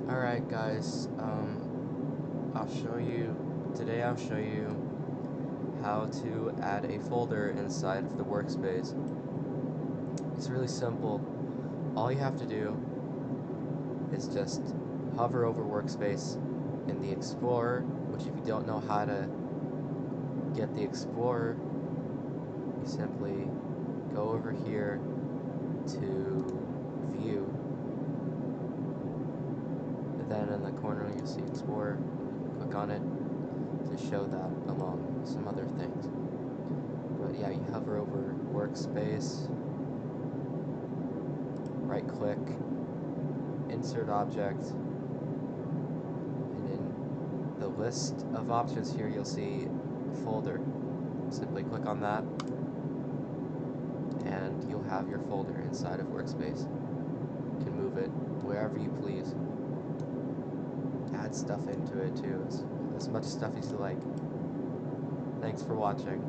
Alright guys, today I'll show you how to add a folder inside of the workspace. It's really simple. All you have to do is just hover over workspace in the Explorer, which if you don't know how to get the Explorer, you simply go over here to View, and then in the corner you'll see Explorer. Click on it to show that among some other things. But yeah, you hover over workspace, right click, insert object, and in the list of options here you'll see folder. Simply click on that and you'll have your folder inside of workspace. You can move it wherever you please. Add stuff into it too, as much stuff as you like. Thanks for watching.